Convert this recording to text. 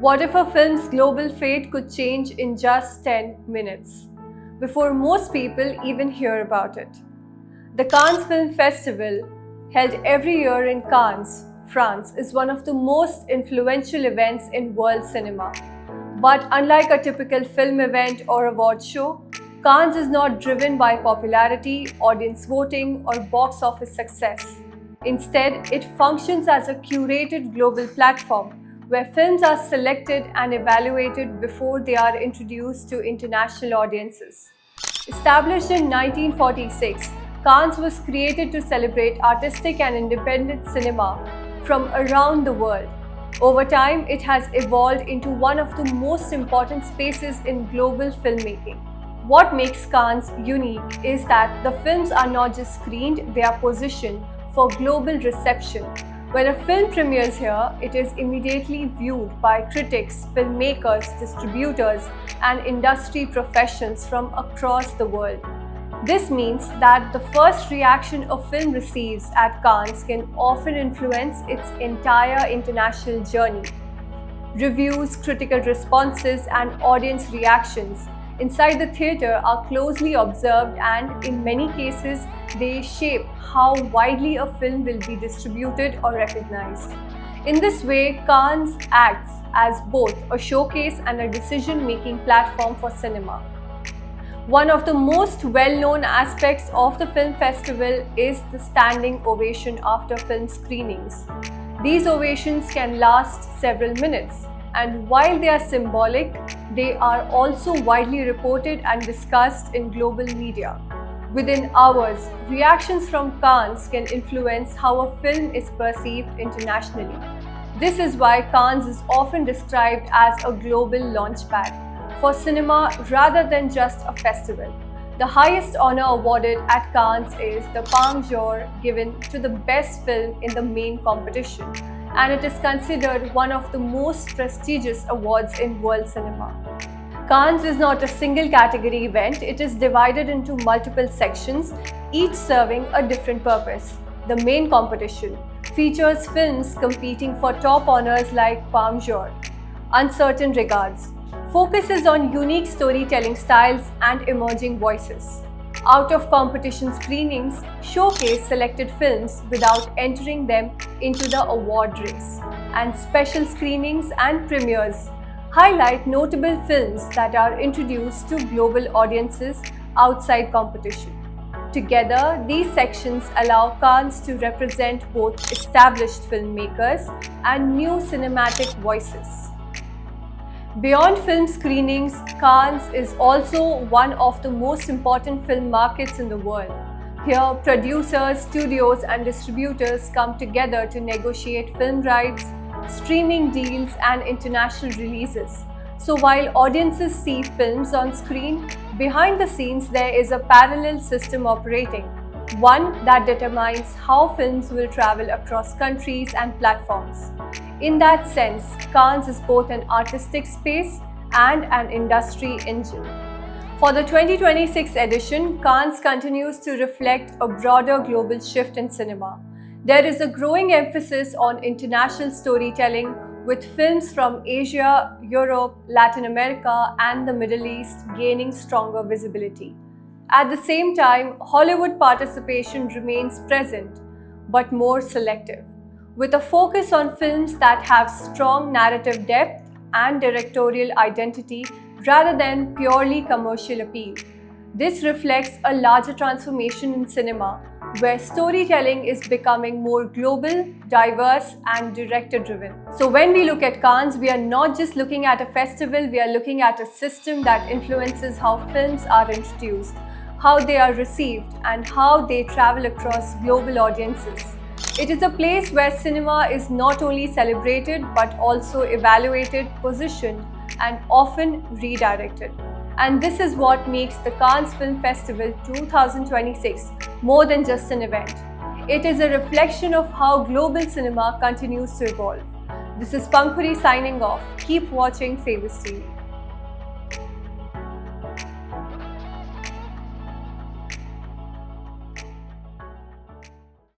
What if a film's global fate could change in just 10 minutes, before most people even hear about it? The Cannes Film Festival, held every year in Cannes, France, is one of the most influential events in world cinema. But unlike a typical film event or award show, Cannes is not driven by popularity, audience voting, or box office success. Instead, it functions as a curated global platform where films are selected and evaluated before they are introduced to international audiences. Established in 1946, Cannes was created to celebrate artistic and independent cinema from around the world. Over time, it has evolved into one of the most important spaces in global filmmaking. What makes Cannes unique is that the films are not just screened, they are positioned for global reception. When a film premieres here, it is immediately viewed by critics, filmmakers, distributors, and industry professionals from across the world. This means that the first reaction a film receives at Cannes can often influence its entire international journey. Reviews, critical responses, and audience reactions inside the theatre are closely observed, and in many cases, they shape how widely a film will be distributed or recognized. In this way, Cannes acts as both a showcase and a decision-making platform for cinema. One of the most well-known aspects of the film festival is the standing ovation after film screenings. These ovations can last several minutes, and while they are symbolic, they are also widely reported and discussed in global media. Within hours, reactions from Cannes can influence how a film is perceived internationally. This is why Cannes is often described as a global launchpad for cinema rather than just a festival. The highest honor awarded at Cannes is the Palme d'Or, given to the best film in the main competition, and it is considered one of the most prestigious awards in world cinema. Cannes is not a single category event, it is divided into multiple sections, each serving a different purpose. The main competition features films competing for top honors like Palme d'Or. Uncertain Regards focuses on unique storytelling styles and emerging voices. Out of competition screenings showcase selected films without entering them into the award race, and special screenings and premieres highlight notable films that are introduced to global audiences outside competition. Together, these sections allow Cannes to represent both established filmmakers and new cinematic voices. Beyond film screenings, Cannes is also one of the most important film markets in the world. Here, producers, studios, and distributors come together to negotiate film rights, streaming deals, and international releases. So while audiences see films on screen, behind the scenes there is a parallel system operating, one that determines how films will travel across countries and platforms. In that sense, Cannes is both an artistic space and an industry engine. For the 2026 edition, Cannes continues to reflect a broader global shift in cinema. There is a growing emphasis on international storytelling, with films from Asia, Europe, Latin America, and the Middle East gaining stronger visibility. At the same time, Hollywood participation remains present, but more selective, with a focus on films that have strong narrative depth and directorial identity rather than purely commercial appeal. This reflects a larger transformation in cinema, where storytelling is becoming more global, diverse, and director-driven. So when we look at Cannes, we are not just looking at a festival, we are looking at a system that influences how films are introduced, how they are received, and how they travel across global audiences. It is a place where cinema is not only celebrated but also evaluated, positioned, and often redirected. And this is what makes the Cannes Film Festival 2026 more than just an event. It is a reflection of how global cinema continues to evolve. This is Pankhuri signing off. Keep watching Famous TV.